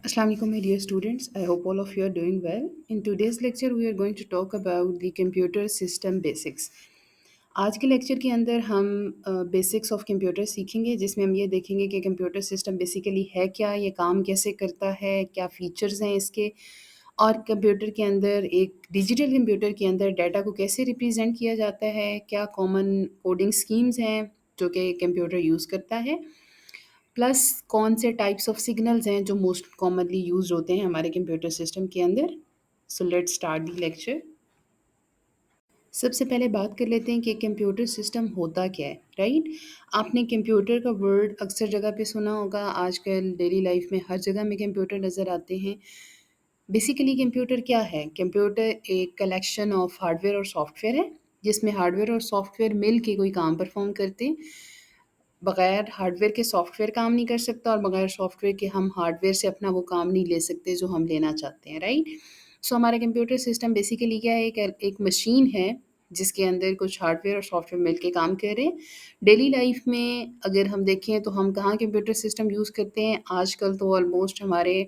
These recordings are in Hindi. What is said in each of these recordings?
Assalamu alaikum, my dear students. I hope all of you are doing well. In today's lecture, we are going to talk about the computer system basics. आज के लेक्चर के अंदर हम बेसिक्स ऑफ कंप्यूटर सीखेंगे, जिसमें हम ये देखेंगे कि कंप्यूटर सिस्टम बेसिकली है क्या, ये काम कैसे करता है, क्या फीचर्स हैं इसके, और कंप्यूटर के अंदर एक डिजिटल कंप्यूटर के अंदर डाटा को कैसे रिप्रेजेंट किया जाता है, क्या कॉमन कोडिंग स्कीम्स हैं जो कि कंप्यूटर यूज़ करता है, प्लस कौन से टाइप्स ऑफ सिग्नल्स हैं जो मोस्ट कॉमनली यूज्ड होते हैं हमारे कंप्यूटर सिस्टम के अंदर। So let's start the lecture. सबसे पहले बात कर लेते हैं कि कंप्यूटर सिस्टम होता क्या है, राइट। आपने कंप्यूटर का वर्ड अक्सर जगह पे सुना होगा, आजकल डेली लाइफ में हर जगह में कंप्यूटर नज़र आते हैं। बेसिकली कंप्यूटर क्या है? कंप्यूटर एक कलेक्शन ऑफ हार्डवेयर और सॉफ्टवेयर है, जिसमें हार्डवेयर और सॉफ्टवेयर मिल के कोई काम परफॉर्म करते हैं। बगैर हार्डवेयर के सॉफ्टवेयर काम नहीं कर सकता, और बगैर सॉफ्टवेयर के हम हार्डवेयर से अपना वो काम नहीं ले सकते जो हम लेना चाहते हैं, राइट। सो हमारा कंप्यूटर सिस्टम बेसिकली क्या है? एक मशीन है जिसके अंदर कुछ हार्डवेयर और सॉफ्टवेयर मिलके काम कर रहे हैं। डेली लाइफ में अगर हम देखें तो हम कहाँ कंप्यूटर सिस्टम यूज़ करते हैं? आजकल तो ऑलमोस्ट हमारे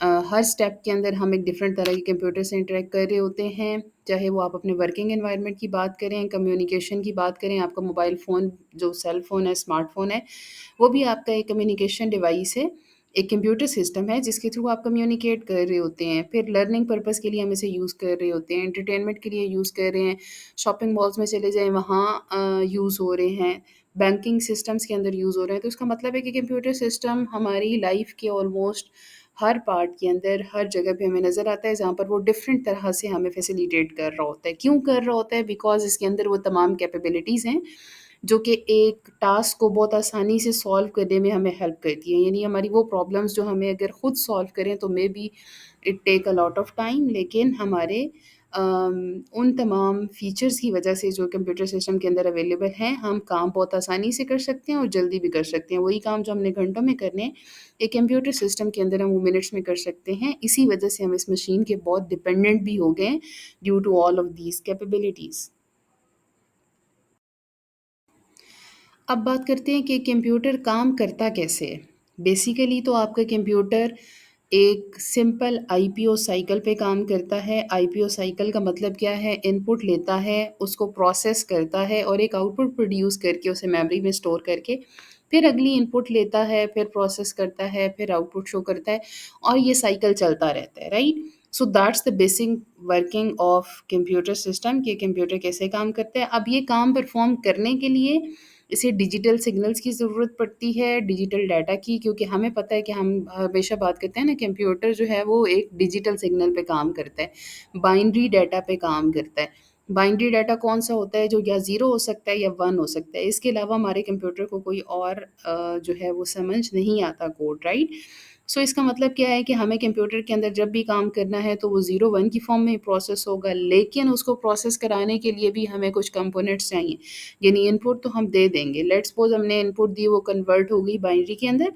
हर स्टेप के अंदर हम एक डिफरेंट तरह के कंप्यूटर से इंटरेक्ट कर रहे होते हैं। चाहे वो आप अपने वर्किंग एनवायरनमेंट की बात करें, कम्युनिकेशन की बात करें, आपका मोबाइल फ़ोन जो सेल फ़ोन है, स्मार्टफ़ोन है, वो भी आपका एक कम्युनिकेशन डिवाइस है, एक कंप्यूटर सिस्टम है जिसके थ्रू आप कम्युनिकेट कर रहे होते हैं। फिर लर्निंग पर्पज़ के लिए हम इसे यूज़ कर रहे होते हैं, एंटरटेनमेंट के लिए यूज़ कर रहे हैं, शॉपिंग मॉल्स में चले जाएँ वहाँ यूज़ हो रहे हैं, बैंकिंग सिस्टम्स के अंदर यूज़ हो रहे हैं। तो इसका मतलब है कि कंप्यूटर सिस्टम हमारी लाइफ़ के ऑलमोस्ट हर पार्ट के अंदर, हर जगह पे हमें नज़र आता है, जहाँ पर वो डिफ़रेंट तरह से हमें फ़ैसिलिटेट कर रहा होता है। क्यों कर रहा होता है? बिकॉज़ इसके अंदर वो तमाम कैपेबिलिटीज़ हैं, जो कि एक टास्क को बहुत आसानी से सॉल्व करने में हमें हेल्प करती हैं। यानी हमारी वो प्रॉब्लम्स जो हमें अगर खुद सॉल्व करें तो maybe it take a lot of time, लेकिन हमारे उन तमाम फीचर्स की वजह से जो कंप्यूटर सिस्टम के अंदर अवेलेबल हैं, हम काम बहुत आसानी से कर सकते हैं और जल्दी भी कर सकते हैं। वही काम जो हमने घंटों में करने हैं, एक कंप्यूटर सिस्टम के अंदर हम वो मिनट्स में कर सकते हैं। इसी वजह से हम इस मशीन के बहुत डिपेंडेंट भी हो गए हैं due to all of these capabilities. अब बात करते हैं कि कंप्यूटर काम करता कैसे है। बेसिकली तो आपका कंप्यूटर एक सिंपल आईपीओ साइकिल पे काम करता है। आईपीओ साइकिल का मतलब क्या है? इनपुट लेता है, उसको प्रोसेस करता है और एक आउटपुट प्रोड्यूस करके उसे मेमोरी में स्टोर करके फिर अगली इनपुट लेता है, फिर प्रोसेस करता है, फिर आउटपुट शो करता है, और ये साइकिल चलता रहता है, right. So that's the basic working of computer system कि कंप्यूटर कैसे काम करता है। अब ये काम परफॉर्म करने के लिए इसे डिजिटल सिग्नल्स की ज़रूरत पड़ती है, डिजिटल डाटा की, क्योंकि हमें पता है कि हम हमेशा बात करते हैं ना, कंप्यूटर जो है वो एक डिजिटल सिग्नल पे काम करता है, बाइनरी डाटा पे काम करता है। बाइनरी डाटा कौन-सा होता है? जो या ज़ीरो हो सकता है या 1 हो सकता है। इसके अलावा हमारे कंप्यूटर को कोई और जो है वो समझ नहीं आता कोड, राइट? सो इसका मतलब क्या है कि हमें कंप्यूटर के अंदर जब भी काम करना है तो वो 0-1 की फॉर्म में ही प्रोसेस होगा, लेकिन उसको प्रोसेस कराने के लिए भी हमें कुछ कंपोनेंट्स चाहिए। यानी इनपुट तो हम दे देंगे, लेट्स सपोज़ हमने इनपुट दी, वो कन्वर्ट हो गई बाइनरी के अंदर।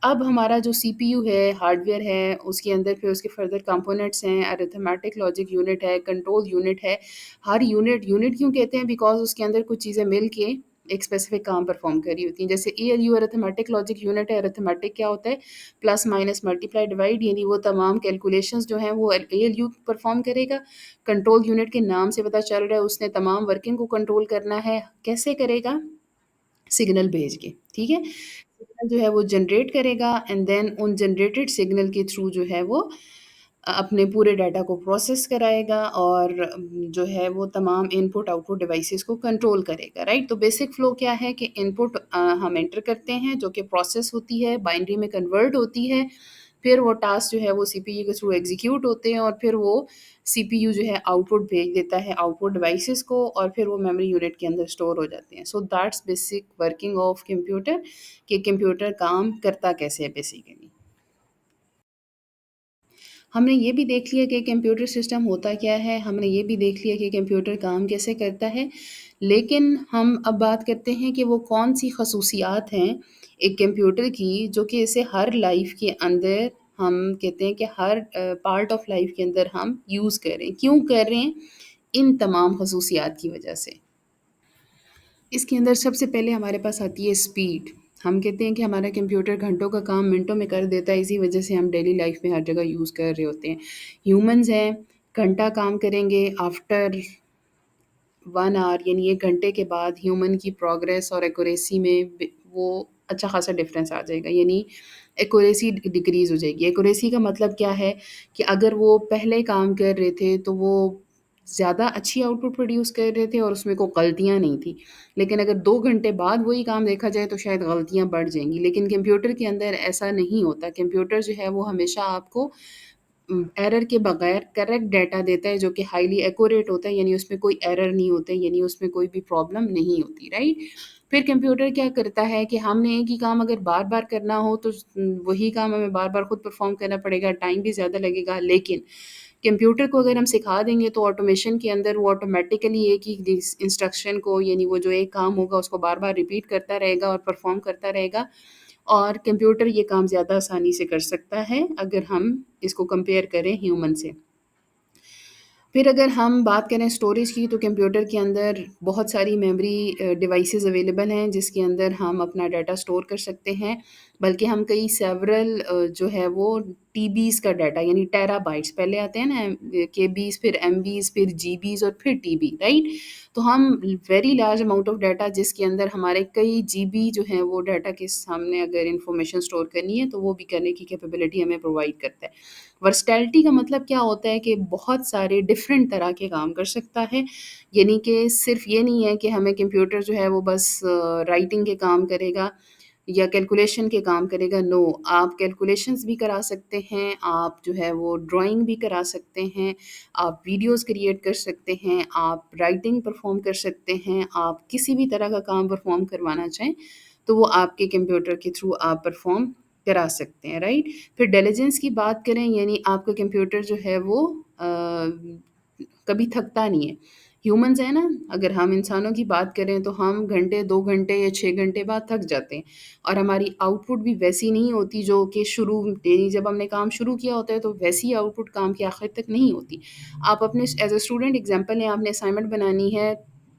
अब हमारा जो सीपीयू है, हार्डवेयर है, उसके अंदर फिर उसके फर्दर कंपोनेंट्स हैं, अरिथमेटिक लॉजिक यूनिट है, कंट्रोल यूनिट है। हर यूनिट यूनिट क्यों कहते हैं? बिकॉज़ उसके अंदर कुछ चीज़ें मिल के एक स्पेसिफिक काम परफॉर्म कर रही होती हैं। जैसे एएलयू अरिथमेटिक लॉजिक यूनिट है। अरिथमेटिक क्या होता है? प्लस माइनस मल्टीप्लाई डिवाइड, यानी वो तमाम कैलकुलेशंस जो हैं वो एएलयू परफॉर्म करेगा। कंट्रोल यूनिट के नाम से पता चल रहा है उसने तमाम वर्किंग को कंट्रोल करना है। कैसे करेगा? सिग्नल भेज के, ठीक है? सिग्नल जो है वो जनरेट करेगा, एंड देन उन जनरेटेड सिग्नल के थ्रू जो है वो अपने पूरे डाटा को प्रोसेस कराएगा, और जो है वो तमाम इनपुट आउटपुट डिवाइसेस को कंट्रोल करेगा, राइट। तो बेसिक फ्लो क्या है कि इनपुट हम एंटर करते हैं, जो कि प्रोसेस होती है, बाइनरी में कन्वर्ट होती है, फिर वो टास्क जो है वो सीपीयू के थ्रू एग्जीक्यूट होते हैं, और फिर वो सीपीयू जो है आउटपुट भेज देता है आउटपुट डिवाइसेस को, और फिर वो मेमोरी यूनिट के अंदर स्टोर हो जाते हैं। So that's basic working of computer, कि कंप्यूटर काम करता कैसे है बेसिकली। हमने ये भी देख लिया कि कंप्यूटर सिस्टम होता क्या है, हमने ये भी देख लिया कि कंप्यूटर काम कैसे करता है, लेकिन हम अब बात करते हैं कि वो कौन-सी ख़ुसूसियात हैं एक कंप्यूटर की, जो कि इसे हर लाइफ़ के अंदर हम कहते हैं कि हर पार्ट ऑफ लाइफ़ के अंदर हम यूज़ कर रहे हैं। क्यों कर रहे हैं? इन तमाम ख़ुसूसियात की वजह से। इसके अंदर सबसे पहले हमारे पास आती है स्पीड। हम कहते हैं कि हमारा कंप्यूटर घंटों का काम मिनटों में कर देता है, इसी वजह से हम डेली लाइफ में हर जगह यूज़ कर रहे होते हैं। ह्यूमन्स हैं, घंटा काम करेंगे, आफ्टर 1 आवर यानी 1 घंटे के बाद ह्यूमन की प्रोग्रेस और एक्यूरेसी में वो अच्छा खासा डिफरेंस आ जाएगा, यानी एक्यूरेसी डिक्रीज़ हो जाएगी। एक्यूरेसी का मतलब क्या है कि अगर वो पहले काम कर रहे थे तो वो ज़्यादा अच्छी आउटपुट प्रोड्यूस कर रहे थे और उसमें कोई गलतियाँ नहीं थी। लेकिन अगर 2 घंटे बाद वही काम देखा जाए तो शायद गलतियाँ बढ़ जाएँगी। लेकिन कंप्यूटर के अंदर ऐसा नहीं होता। कंप्यूटर जो है वो हमेशा आपको एरर के बगैर करेक्ट डाटा देता है, जो कि हाईली एक्यूरेट होता है, यानी उसमें कोई एरर नहीं होते, यानी उसमें कोई भी प्रॉब्लम नहीं होती, राइट? फिर कंप्यूटर क्या करता है कि हमने एक ही काम अगर बार बार करना हो तो वही काम हमें बार बार खुद परफॉर्म करना पड़ेगा, टाइम भी ज़्यादा लगेगा। लेकिन कंप्यूटर को अगर हम सिखा देंगे तो ऑटोमेशन के अंदर वो ऑटोमेटिकली एक ही इंस्ट्रक्शन को, यानी वो जो एक काम होगा उसको बार बार रिपीट करता रहेगा और परफॉर्म करता रहेगा। और कंप्यूटर ये काम ज़्यादा आसानी से कर सकता है अगर हम इसको कंपेयर करें ह्यूमन से। फिर अगर हम बात करें स्टोरेज की, तो कंप्यूटर के अंदर बहुत सारी मेमोरी डिवाइसेस अवेलेबल हैं जिसके अंदर हम अपना डाटा स्टोर कर सकते हैं। बल्कि हम कई सेवरल जो है वो टीबीज़ का डाटा, यानी टेराबाइट्स पहले आते हैं ना, केबीज़, फिर एमबीज़, फिर जीबीज़ और फिर टीबी, राइट? तो हम very large amount of data जिसके अंदर हमारे कई जीबी जो हैं वो डाटा के सामने अगर इंफॉर्मेशन स्टोर करनी है तो वो भी करने की कैपेबिलिटी हमें प्रोवाइड करता है। वर्सटैलिटी का मतलब क्या होता है कि बहुत सारे डिफरेंट तरह के काम कर सकता है, यानी कि सिर्फ ये नहीं है कि हमें कंप्यूटर जो है वो बस राइटिंग के काम करेगा या कैलकुलेशन के काम करेगा। नो, आप कैलकुलेशंस भी करा सकते हैं, आप जो है वो ड्राइंग भी करा सकते हैं, आप वीडियोस क्रिएट कर सकते हैं, आप राइटिंग परफॉर्म कर सकते हैं, आप किसी भी तरह का काम परफॉर्म करवाना चाहें तो वो आपके कंप्यूटर के थ्रू आप परफॉर्म करा सकते हैं, राइट? फिर डिलिजेंस की बात करें, यानी आपका कंप्यूटर जो है वो कभी थकता नहीं है। ह्यूमन्स हैं ना, अगर हम इंसानों की बात करें तो हम घंटे 2 घंटे या 6 घंटे बाद थक जाते हैं और हमारी आउटपुट भी वैसी नहीं होती जो कि शुरू यानी जब हमने काम शुरू किया होता है तो वैसी आउटपुट काम के आखिर तक नहीं होती। आप अपने एज़ अ स्टूडेंट एग्ज़ाम्पल लें, आपने असाइनमेंट बनानी है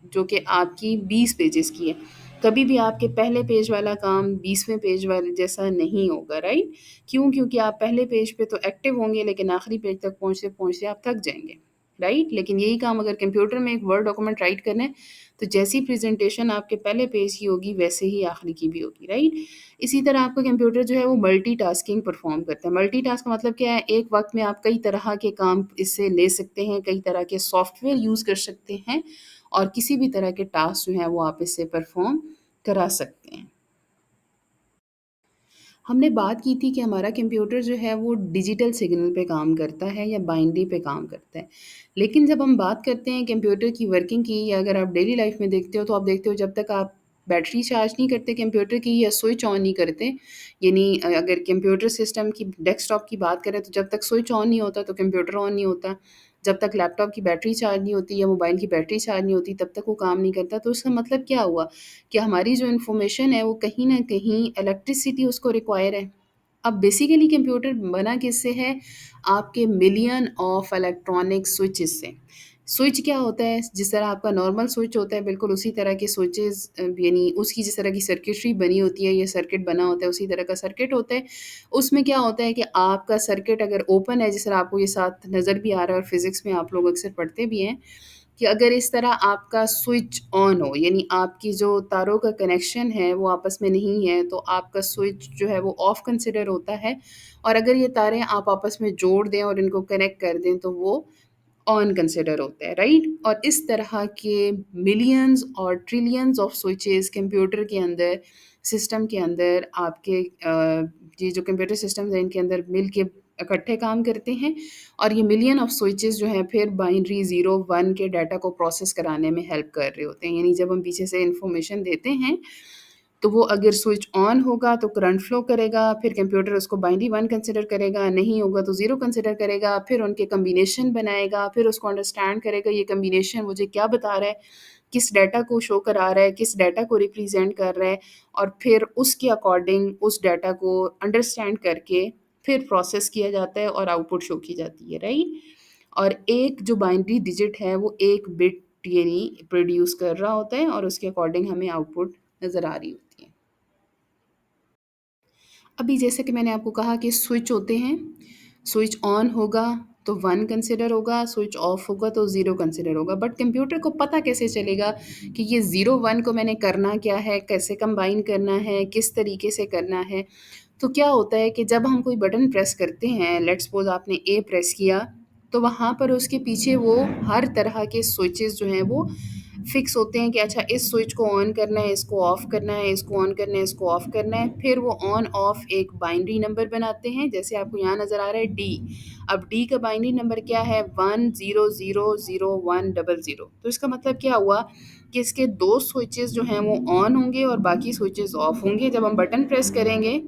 जो कि आपकी 20 पेजेज़ की है। कभी भी आपके पहले पेज वाला काम 20वें पेज वाले जैसा नहीं होगा, राइट? क्यों? क्योंकि आप पहले पेज पे तो एक्टिव होंगे लेकिन आखिरी पेज तक पहुँचते-पहुँचते आप थक जाएँगे, राइट? लेकिन यही काम अगर कंप्यूटर में एक वर्ड डॉक्यूमेंट राइट करना है, तो जैसी प्रेज़ेंटेशन आपके पहले पेज की होगी वैसे ही आखिरी की भी होगी, राइट? इसी तरह आपका कंप्यूटर जो है वो मल्टीटास्किंग परफ़ॉर्म करता है। मल्टीटास्क का मतलब क्या है? एक वक़्त में आप कई तरह के काम इससे ले सकते हैं, कई तरह के सॉफ्टवेयर यूज़ कर सकते हैं और किसी भी तरह के टास्क जो हैं वो आप इससे परफ़ॉर्म करा सकते हैं। हमने बात की थी कि हमारा कंप्यूटर जो है वो डिजिटल सिग्नल पे काम करता है या बाइनरी पे काम करता है। लेकिन जब हम बात करते हैं कंप्यूटर की वर्किंग की, या अगर आप डेली लाइफ में देखते हो तो आप देखते हो जब तक आप बैटरी चार्ज नहीं करते कंप्यूटर की या स्विच ऑन नहीं करते, यानी अगर कंप्यूटर सिस्टम की डेस्कटॉप की बात करें तो जब तक स्विच ऑन नहीं होता तो कंप्यूटर ऑन नहीं होता। जब तक लैपटॉप की बैटरी चार्ज नहीं होती या मोबाइल की बैटरी चार्ज नहीं होती तब तक वो काम नहीं करता। तो इसका मतलब क्या हुआ कि हमारी जो इन्फॉर्मेशन है वो कहीं न कहीं इलेक्ट्रिसिटी उसको रिक्वायर है। अब बेसिकली कंप्यूटर बना किससे है? आपके मिलियन ऑफ इलेक्ट्रॉनिक स्विचेज़ से। स्विच क्या होता है? जिस तरह आपका नॉर्मल स्विच होता है बिल्कुल उसी तरह के स्विचेज़, यानी उसकी जिस तरह की सर्किटरी बनी होती है या सर्किट बना होता है उसी तरह का सर्किट होता है। उसमें क्या होता है कि आपका सर्किट अगर ओपन है, जिस तरह आपको ये साथ नज़र भी आ रहा है और फिज़िक्स में आप लोग अक्सर पढ़ते भी हैं कि अगर इस तरह आपका स्विच ऑन हो, यानी आपकी जो तारों का कनेक्शन है वो आपस में नहीं है, तो आपका स्विच जो है वो ऑफ कंसिडर होता है। और अगर ये तारें आप आपस में जोड़ दें और इनको कनेक्ट कर दें तो वो ऑन कंसिडर होता है, राइट? और इस तरह के मिलियंस और ट्रिलियंस ऑफ स्विचेस कंप्यूटर के अंदर, सिस्टम के अंदर आपके ये जो कंप्यूटर सिस्टम्स हैं इनके अंदर मिल के इकट्ठे काम करते हैं। और ये मिलियन ऑफ स्विचेस जो हैं फिर बाइनरी 0 1 के डाटा को प्रोसेस कराने में हेल्प कर रहे होते हैं, यानी जब हम पीछे से इंफॉर्मेशन देते हैं तो वो अगर स्विच ऑन होगा तो करंट फ्लो करेगा, फिर कंप्यूटर उसको बाइनरी 1 कंसिडर करेगा, नहीं होगा तो 0 कंसिडर करेगा, फिर उनके कॉम्बिनेशन बनाएगा, फिर उसको अंडरस्टैंड करेगा ये कॉम्बिनेशन मुझे क्या बता रहा है, किस डाटा को शो करा रहा है, किस डाटा को रिप्रेज़ेंट कर रहा है, और फिर उसके अकॉर्डिंग उस डाटा को अंडरस्टैंड करके फिर प्रोसेस किया जाता है और आउटपुट शो की जाती है, राइट? और एक जो बाइनरी डिजिट है वो 1 बिट यानी प्रोड्यूस कर रहा होता है और उसके अकॉर्डिंग हमें आउटपुट नज़र आ रही होती है। अभी जैसे कि मैंने आपको कहा कि स्विच होते हैं, स्विच ऑन होगा तो 1 कंसिडर होगा, स्विच ऑफ होगा तो 0 कंसिडर होगा। बट कंप्यूटर को पता कैसे चलेगा कि ये 0 1 को मैंने करना क्या है, कैसे कंबाइन करना है, किस तरीके से करना है। तो क्या होता है कि जब हम कोई बटन प्रेस करते हैं, लेट्स सपोज आपने ए प्रेस किया, तो वहाँ पर उसके पीछे वो हर तरह के स्विचेस जो हैं वो फिक्स होते हैं कि अच्छा इस स्विच को ऑन करना है, इसको ऑफ करना है, इसको ऑन करना है, इसको ऑफ करना है। फिर वो ऑन ऑफ एक बाइनरी नंबर बनाते हैं, जैसे आपको यहाँ नज़र आ रहा है डी। अब डी का बाइनरी नंबर क्या है, 10000100। तो इसका मतलब क्या हुआ कि इसके दो स्विचेस जो हैं वो ऑन होंगे और बाकी स्विचेस ऑफ होंगे। जब हम बटन प्रेस करेंगे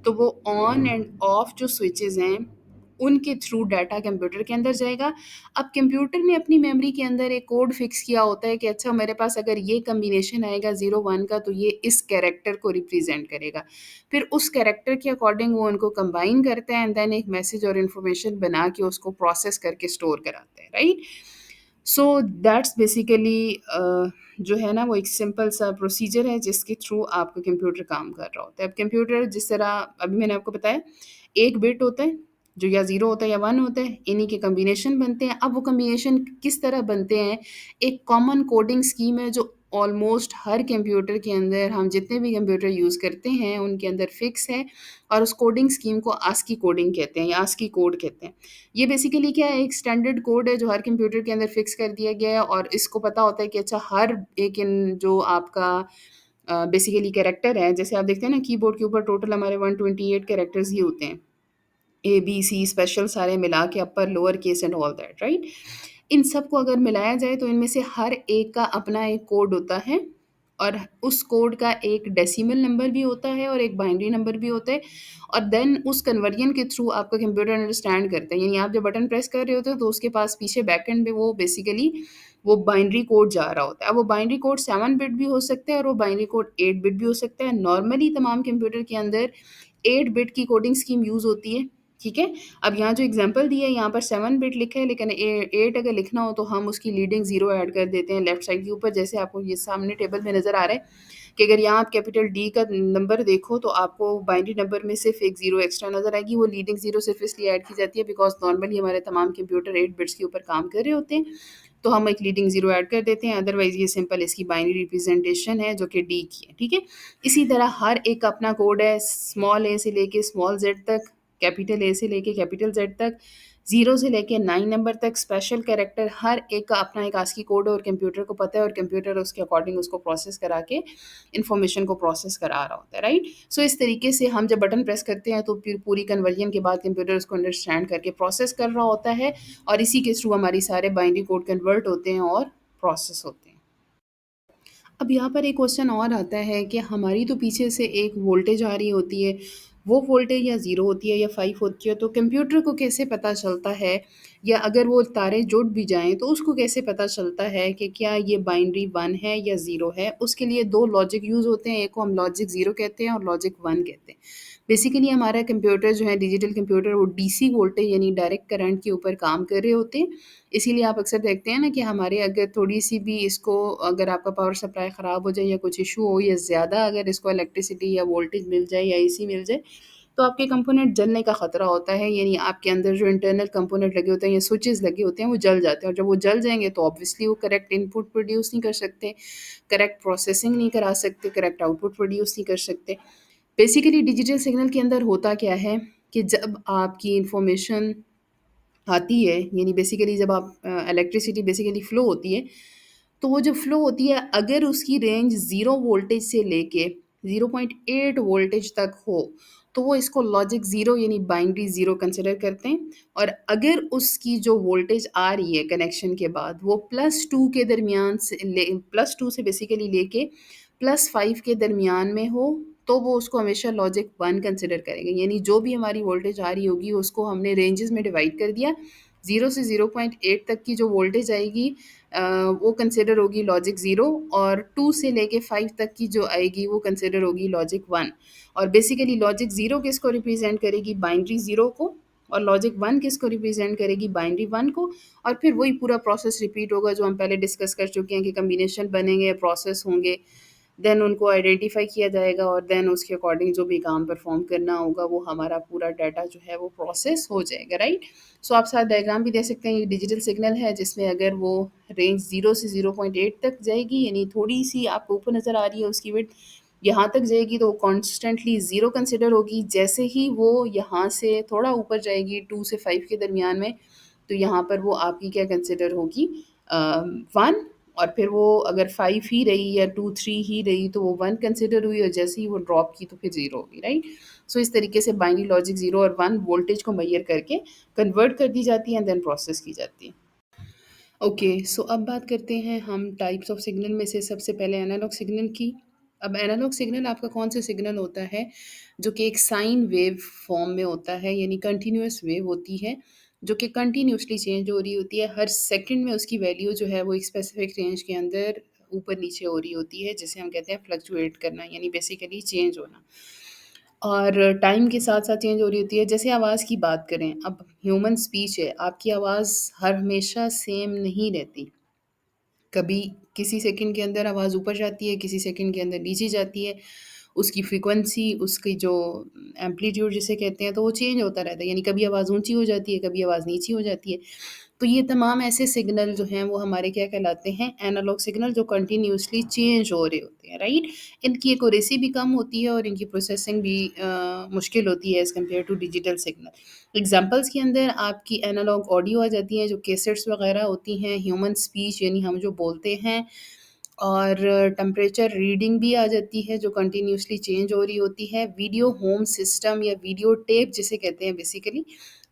तो वो ऑन एंड ऑफ जो स्विचेस हैं उनके थ्रू डाटा कंप्यूटर के अंदर जाएगा। अब कंप्यूटर ने अपनी मेमोरी के अंदर एक कोड फिक्स किया होता है कि अच्छा मेरे पास अगर ये कम्बिनेशन आएगा 0 1 का तो ये इस कैरेक्टर को रिप्रेजेंट करेगा। फिर उस कैरेक्टर के अकॉर्डिंग वो उनको कंबाइन करता है एंड देन एक मैसेज और इन्फॉर्मेशन बना के उसको प्रोसेस करके स्टोर कराता है, राइट। सो दैट्स बेसिकली जो है ना वो एक सिंपल सा प्रोसीजर है जिसके थ्रू आपका कंप्यूटर काम कर रहा होता है। अब कंप्यूटर जिस तरह अभी मैंने आपको बताया, एक बिट होता है जो या 0 होता है या 1 होता है, इन्हीं के कॉम्बिनेशन बनते हैं। अब वो कॉम्बिनेशन किस तरह बनते हैं, एक कॉमन कोडिंग स्कीम है जो ऑलमोस्ट हर कंप्यूटर के अंदर, हम जितने भी कंप्यूटर यूज़ करते हैं उनके अंदर फिक्स है, और उस कोडिंग स्कीम को आस्की कोडिंग कहते हैं या आस्की कोड कहते हैं। ये बेसिकली क्या है, एक स्टैंडर्ड कोड है जो हर कंप्यूटर के अंदर फिक्स कर दिया गया है, और इसको पता होता है कि अच्छा हर एक इन जो आपका बेसिकली कैरेक्टर है, जैसे आप देखते हैं ना कीबोर्ड के ऊपर टोटल हमारे 128 कैरेक्टर्स ही होते हैं, ए बी सी स्पेशल सारे मिला के, upper lower case and all that, right. इन सबको अगर मिलाया जाए तो इनमें से हर एक का अपना एक कोड होता है, और उस कोड का एक डेसिमल नंबर भी होता है और एक बाइनरी नंबर भी होता है। और देन उस कन्वर्जन के थ्रू आपका कंप्यूटर अंडरस्टैंड करता है, यानी आप जब बटन प्रेस कर रहे होते हो तो उसके पास पीछे बैकएंड में वो बेसिकली वो बाइनरी कोड जा रहा होता है। अब वो बाइनरी कोड 7 बिट भी हो सकता है और वो बाइनरी कोड 8 बिट भी हो सकता है। नॉर्मली तमाम कंप्यूटर के अंदर 8 बिट की कोडिंग स्कीम यूज़ होती है, ठीक है। अब यहाँ जो एग्जांपल दिया है यहाँ पर 7 बिट लिखा है, लेकिन 8 अगर लिखना हो तो हम उसकी लीडिंग 0 ऐड कर देते हैं लेफ्ट साइड के ऊपर, जैसे आपको ये सामने टेबल में नज़र आ रहा है कि अगर यहाँ आप कैपिटल डी का नंबर देखो तो आपको बाइनरी नंबर में सिर्फ एक 0 एक्स्ट्रा नज़र आएगी। वो लीडिंग 0 सिर्फ इसलिए ऐड की जाती है बिकॉज नॉर्मली हमारे तमाम कंप्यूटर 8 बिट्स के ऊपर काम कर रहे होते हैं, तो हम एक लीडिंग 0 ऐड कर देते हैं। अदरवाइज ये सिंपल इसकी बाइनरी रिप्रेजेंटेशन है जो कि डी की है, ठीक है। इसी तरह हर एक का अपना कोड है, स्मॉल ए से लेके स्मॉल जेड तक, कैपिटल ए से लेके कैपिटल जेड तक, 0 से लेके 9 नंबर तक स्पेशल कैरेक्टर, हर एक का अपना एक आस्की कोड है और कंप्यूटर को पता है, और कंप्यूटर उसके अकॉर्डिंग उसको प्रोसेस करा के इन्फॉर्मेशन को प्रोसेस करा रहा होता है, राइट। सो इस तरीके से हम जब बटन प्रेस करते हैं तो फिर पूरी कन्वर्जन के बाद कंप्यूटर उसको अंडरस्टैंड करके प्रोसेस कर रहा होता है, और इसी के थ्रू हमारी सारे बाइनरी कोड कन्वर्ट होते हैं और प्रोसेस होते हैं। अब यहाँ पर एक क्वेश्चन और आता है कि हमारी तो पीछे से एक वोल्टेज आ रही होती है, वो वोल्टेज या 0 होती है या 5 होती है, तो कंप्यूटर को कैसे पता चलता है, या अगर वो तारे जुड़ भी जाएँ तो उसको कैसे पता चलता है कि क्या ये बाइनरी 1 है या 0 है? उसके लिए 2 लॉजिक यूज़ होते हैं, एक को हम लॉजिक 0 कहते हैं और लॉजिक 1 कहते हैं। बेसिकली हमारा कंप्यूटर जो है डिजिटल कंप्यूटर वो डीसी वोल्टेज यानी डायरेक्ट करंट के ऊपर काम कर रहे होते हैं। इसीलिए आप अक्सर देखते हैं ना कि हमारे अगर थोड़ी-सी भी इसको, अगर आपका पावर सप्लाई ख़राब हो जाए या कुछ इश्यू हो या ज़्यादा अगर इसको इलेक्ट्रिसिटी या वोल्टेज मिल जाए या एसी मिल जाए, तो आपके कंपोनेंट जलने का ख़तरा होता है। यानी आपके अंदर जो इंटरनल कंपोनेंट लगे होते हैं या स्विचेज़ लगे होते हैं वो जल जाते हैं, और जब वो जल जाएँगे तो ऑब्वियसली वो करेक्ट इनपुट प्रोड्यूस नहीं कर सकते, करेक्ट प्रोसेसिंग नहीं करा सकते, करेक्ट आउटपुट प्रोड्यूस नहीं कर सकते। बेसिकली डिजिटल सिग्नल के अंदर होता क्या है कि जब आपकी इन्फॉर्मेशन आती है, यानी बेसिकली जब आप इलेक्ट्रिसिटी बेसिकली फ़्लो होती है, तो वो जो फ़्लो होती है अगर उसकी रेंज 0 वोल्टेज से लेके 0.8 वोल्टेज तक हो, तो वो इसको लॉजिक 0 यानी बाइनरी 0 कंसिडर करते हैं। और अगर उसकी जो वोल्टेज आ रही है कनेक्शन के बाद वो +2 के दरमियान से ले, +2 से बेसिकली लेके +5 के दरमियान में हो, तो वो उसको हमेशा लॉजिक 1 कंसिडर करेंगे। यानी जो भी हमारी वोल्टेज आ रही होगी उसको हमने रेंजेस में डिवाइड कर दिया, 0 से 0.8 तक की जो वोल्टेज आएगी वो कंसिडर होगी लॉजिक 0, और 2 से लेके 5 तक की जो आएगी वो कंसिडर होगी लॉजिक 1। और बेसिकली लॉजिक 0 किसको रिप्रेजेंट करेगी, बाइनरी 0 को, और लॉजिक 1 किसको रिप्रेजेंट करेगी, बाइनरी 1 को। और फिर वही पूरा प्रोसेस रिपीट होगा जो हम पहले डिस्कस कर चुके हैं कि कम्बिनेशन बनेंगे, प्रोसेस होंगे, देन उनको आइडेंटिफ़ाई किया जाएगा और देन उसके अकॉर्डिंग जो भी काम परफ़ॉर्म करना होगा वो हमारा पूरा डाटा जो है वो प्रोसेस हो जाएगा, राइट? सो आप साथ डायग्राम भी देख सकते हैं, ये डिजिटल सिग्नल है जिसमें अगर वो रेंज 0 से 0.8 तक जाएगी, यानी थोड़ी-सी आपको ऊपर नज़र आ रही है उसकी विड्थ, यहाँ तक जाएगी तो वो कॉन्स्टेंटली 0 कंसिडर होगी। जैसे ही वो यहाँ से थोड़ा ऊपर जाएगी 2 से 5 के दरमियान में, तो यहाँ पर वो आपकी क्या कंसिडर होगी, 1। और फिर वो अगर 5 ही रही या 2 3 ही रही तो वो 1 कंसिडर हुई, और जैसे ही वो ड्रॉप की तो फिर 0 होगी, राइट? सो इस तरीके से बाइनरी लॉजिक 0 और 1 वोल्टेज को मेजर करके कन्वर्ट कर दी जाती है एंड देन प्रोसेस की जाती है। ओके, सो अब बात करते हैं हम टाइप्स ऑफ सिग्नल में से सबसे पहले एनालॉग सिग्नल की। अब एनालॉग सिग्नल आपका कौन सा सिग्नल होता है जो कि एक साइन वेव फॉर्म में होता है, यानी कंटिन्यूअस वेव होती है जो कि कंटिन्यूसली चेंज हो रही होती है। हर सेकंड में उसकी वैल्यू जो है वो एक स्पेसिफिक रेंज के अंदर ऊपर नीचे हो रही होती है, जिसे हम कहते हैं फ्लक्चुएट करना, यानी बेसिकली चेंज होना। और टाइम के साथ-साथ चेंज हो रही होती है। जैसे आवाज़ की बात करें, अब ह्यूमन स्पीच है, आपकी आवाज़ हर हमेशा सेम नहीं रहती। कभी किसी सेकंड के अंदर आवाज़ ऊपर जाती है, किसी सेकंड के अंदर नीचे जाती है। उसकी फ्रीक्वेंसी, उसकी जो एम्पलीट्यूड जिसे कहते हैं, तो वो चेंज होता रहता है। यानी कभी आवाज़ ऊँची हो जाती है, कभी आवाज़ नीची हो जाती है। तो ये तमाम ऐसे सिग्नल जो हैं वो हमारे क्या कहलाते हैं, एनालॉग सिग्नल, जो कंटिन्यूअसली चेंज हो रहे होते हैं, राइट? इनकी एक्यूरेसी भी कम होती है और इनकी प्रोसेसिंग भी मुश्किल होती है as compare to digital signal. Examples के अंदर आपकी एनालॉग ऑडियो आ जाती हैं, जो कैसेट्स वगैरह होती हैं, ह्यूमन स्पीच यानी हम जो बोलते हैं, और टेम्परेचर रीडिंग भी आ जाती है जो कंटिन्यूअसली चेंज हो रही होती है। वीडियो होम सिस्टम या वीडियो टेप जिसे कहते हैं बेसिकली,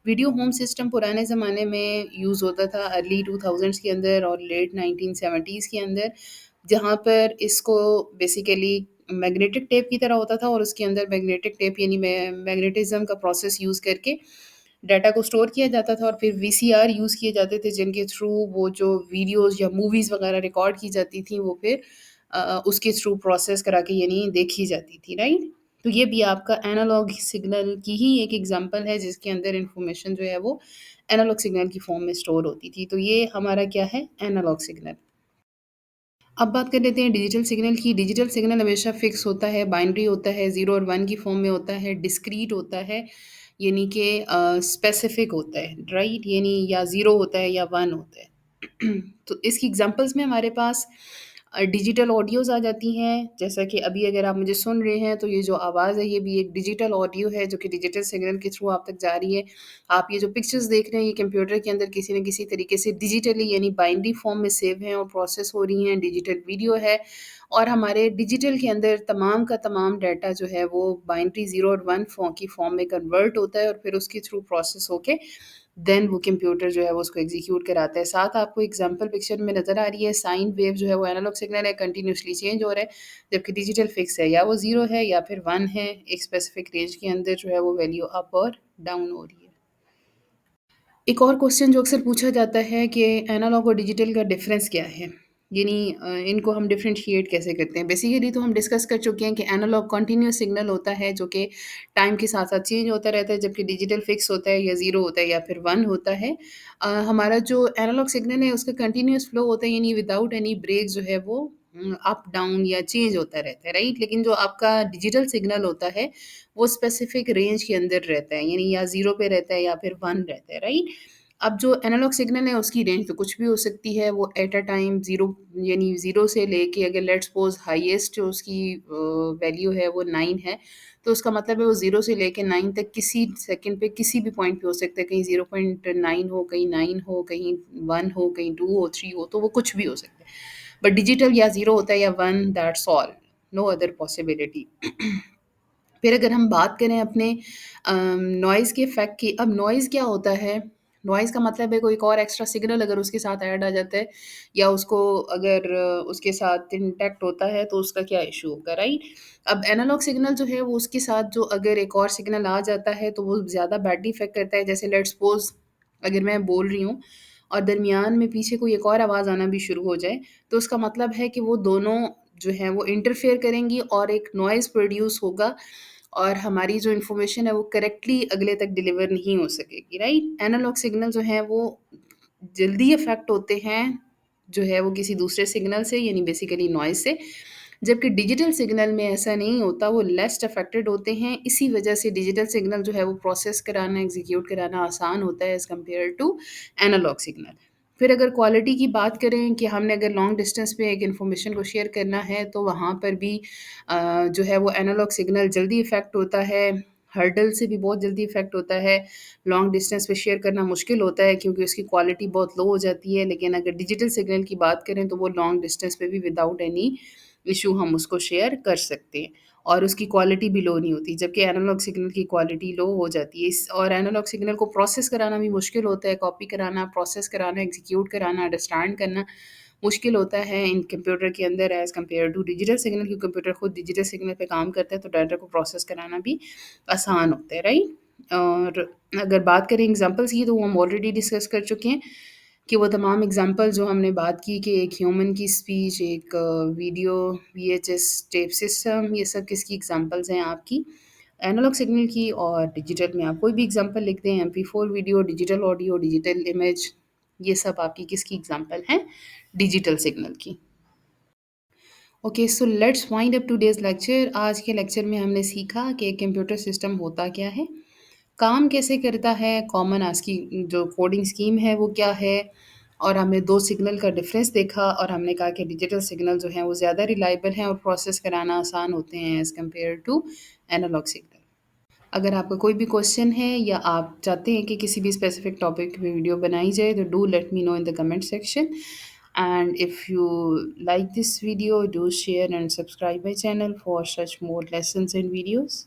वीडियो होम सिस्टम पुराने ज़माने में यूज़ होता था अर्ली 2000s के अंदर और लेट 1970s के अंदर, जहाँ पर इसको बेसिकली मैग्नेटिक टेप की तरह होता था और उसके अंदर मैग्नेटिक टेप यानी मैग्नेटिज़्म का प्रोसेस यूज़ करके डाटा को स्टोर किया जाता था, और फिर वीसीआर यूज़ किए जाते थे जिनके थ्रू वो जो वीडियोज़ या मूवीज़ वगैरह रिकॉर्ड की जाती थी वो फिर उसके थ्रू प्रोसेस करा के यानी देखी जाती थी, राइट? तो ये भी आपका एनालॉग सिग्नल की ही एक एग्ज़ाम्पल है जिसके अंदर इन्फॉर्मेशन जो है वो एनालॉग सिग्नल की फ़ॉर्म में स्टोर होती थी। तो ये हमारा क्या है, एनालॉग सिग्नल। अब बात कर लेते हैं डिजिटल सिग्नल की। डिजिटल सिग्नल हमेशा फिक्स होता है, बाइनरी होता है, 0 और 1 की फॉर्म में होता है, डिस्क्रीट होता है, यानी कि स्पेसिफिक होता है, राइट? यानी या 0 होता है या 1 होता है। तो इसकी एग्ज़ाम्पल्स में हमारे पास डिजिटल ऑडियोज़ आ जाती हैं, जैसा कि अभी अगर आप मुझे सुन रहे हैं तो ये जो आवाज़ है ये भी एक डिजिटल ऑडियो है जो कि डिजिटल सिग्नल के थ्रू आप तक जा रही है। आप ये जो पिक्चर्स देख रहे हैं ये कंप्यूटर के अंदर किसी न किसी तरीके से डिजिटली यानी बाइनरी फॉर्म में सेव हैं और प्रोसेस हो रही हैं, डिजिटल वीडियो है, और हमारे डिजिटल के अंदर तमाम का तमाम डाटा जो है वो बाइनरी 0 और 1 की फॉर्म में कन्वर्ट होता है और फिर उसके थ्रू प्रोसेस होके देन वो कंप्यूटर जो है वो उसको एग्जीक्यूट कराता है। साथ आपको एग्जांपल पिक्चर में नज़र आ रही है, साइन वेव जो है वो एनालॉग सिग्नल है, कंटिन्यूअसली चेंज हो रहा है, जबकि डिजिटल फिक्स है, या वो 0 है या फिर 1 है, एक स्पेसिफिक रेंज के अंदर जो है वो वैल्यू अप और डाउन हो रही है। एक और क्वेश्चन जो अक्सर पूछा जाता है कि एनालॉग और डिजिटल का डिफरेंस क्या है? यानी इनको हम डिफरेंशिएट कैसे करते हैं? बेसिकली तो हम डिस्कस कर चुके हैं कि एनालॉग कंटीन्यूअस सिग्नल होता है जो कि टाइम के साथ-साथ चेंज होता रहता है, जबकि डिजिटल फिक्स होता है, या 0 होता है या फिर 1 होता है। हमारा जो एनालॉग सिग्नल है उसका कंटीन्यूअस फ्लो होता है, यानी विदाउट एनी ब्रेक जो है वो अप डाउन या चेंज होता रहता है, राइट? लेकिन जो आपका डिजिटल सिग्नल होता है वो स्पेसिफिक रेंज के अंदर रहता है, यानी या 0 पे रहता है या फिर 1 रहता है, राइट? अब जो एनालॉग सिग्नल है उसकी रेंज तो कुछ भी हो सकती है, वो एट अ टाइम 0 यानी 0 से लेके अगर लेट्स सपोज़ हाईएस्ट जो उसकी वैल्यू है वो 9 है, तो उसका मतलब है वो 0 से लेके 9 तक किसी सेकंड पे किसी भी पॉइंट पे हो सकता है, कहीं 0.9 हो, कहीं 9 हो, कहीं 1 हो, कहीं 2 हो, 3 हो, तो वो कुछ भी हो सकता है। बट डिजिटल या 0 होता है या 1, that's all, no other possibility. फिर अगर हम बात करें अपने नॉइज़ के इफ़ेक्ट की, अब नॉइज़ क्या होता है? नॉइज़ का मतलब है कोई एक और एक्स्ट्रा सिग्नल अगर उसके साथ ऐड आ जाता है, या उसको अगर उसके साथ इंटैक्ट होता है तो उसका क्या इश्यू होगा, राइट? अब एनालॉग सिग्नल जो है वो उसके साथ जो अगर एक और सिग्नल आ जाता है तो वो ज़्यादा बैडली इफ़ेक्ट करता है। जैसे लेट्स सपोज़ अगर मैं बोल रही हूँ और दरमियान में पीछे कोई एक और आवाज़ आना भी शुरू हो जाए, तो उसका मतलब है कि वो दोनों जो हैं वो इंटरफेयर करेंगी और एक नॉइज़ प्रोड्यूस होगा, और हमारी जो इन्फॉर्मेशन है वो करेक्टली अगले तक डिलीवर नहीं हो सकेगी, राइट? एनालॉग सिग्नल जो हैं वो जल्दी अफ़ेक्ट होते हैं, जो है वो किसी दूसरे सिग्नल से यानी बेसिकली नॉइज़ से। जबकि डिजिटल सिग्नल में ऐसा नहीं होता, वो लेस्ट अफेक्टेड होते हैं। इसी वजह से डिजिटल सिग्नल जो है वो प्रोसेस कराना, एग्जीक्यूट कराना आसान होता है as compare to analog signal. फिर अगर क्वालिटी की बात करें कि हमने अगर लॉन्ग डिस्टेंस पे एक इन्फॉर्मेशन को शेयर करना है, तो वहाँ पर भी जो है वो एनालॉग सिग्नल जल्दी इफ़ेक्ट होता है, हर्डल से भी बहुत जल्दी इफ़ेक्ट होता है। लॉन्ग डिस्टेंस पे शेयर करना मुश्किल होता है क्योंकि उसकी क्वालिटी बहुत लो हो जाती है, लेकिन अगर डिजिटल सिग्नल की बात करें तो वो लॉन्ग डिस्टेंस पे भी विदाउट एनी इशू हम उसको शेयर कर सकते हैं और उसकी क्वालिटी भी लो नहीं होती, जबकि एनालॉग सिग्नल की क्वालिटी लो हो जाती है। इस और एनालॉग सिग्नल को प्रोसेस कराना भी मुश्किल होता है, कॉपी कराना, प्रोसेस कराना, एग्जीक्यूट कराना, अंडरस्टैंड करना मुश्किल होता है इन कंप्यूटर के अंदर as compare to digital signal, क्योंकि कंप्यूटर खुद डिजिटल सिग्नल पे काम करता है, तो डाटा को प्रोसेस कराना भी आसान होता है, राइट? और अगर बात करें एग्ज़ाम्पल्स की, तो वो हम ऑलरेडी डिस्कस कर चुके हैं कि वो तमाम एग्ज़ाम्पल जो हमने बात की कि एक ह्यूमन की स्पीच, एक वीडियो, वीएचएस टेप सिस्टम, ये सब किसकी एग्ज़ाम्पल्स हैं आपकी? एनालॉग सिग्नल की। और डिजिटल में आप कोई भी एग्ज़ाम्पल लिख दें, MP four video, digital audio, digital image, ये सब आपकी किसकी एग्ज़ाम्पल हैं? डिजिटल सिग्नल की। Okay, so let's wind up today's lecture. आज के लेक्चर में हमने सीखा कि कंप्यूटर सिस्टम होता क्या है, काम कैसे करता है, कॉमन आस्की जो कोडिंग स्कीम है वो क्या है, और हमने 2 सिग्नल का डिफ़रेंस देखा और हमने कहा कि डिजिटल सिग्नल जो हैं वो ज़्यादा रिलाएबल हैं और प्रोसेस कराना आसान होते हैं as compare to analog signal. अगर आपका कोई भी क्वेश्चन है या आप चाहते हैं कि किसी भी स्पेसिफिक टॉपिक पे वीडियो बनाई जाए, तो do let me know in the comment section. And if you like this video, do share and subscribe my channel for such more lessons and videos.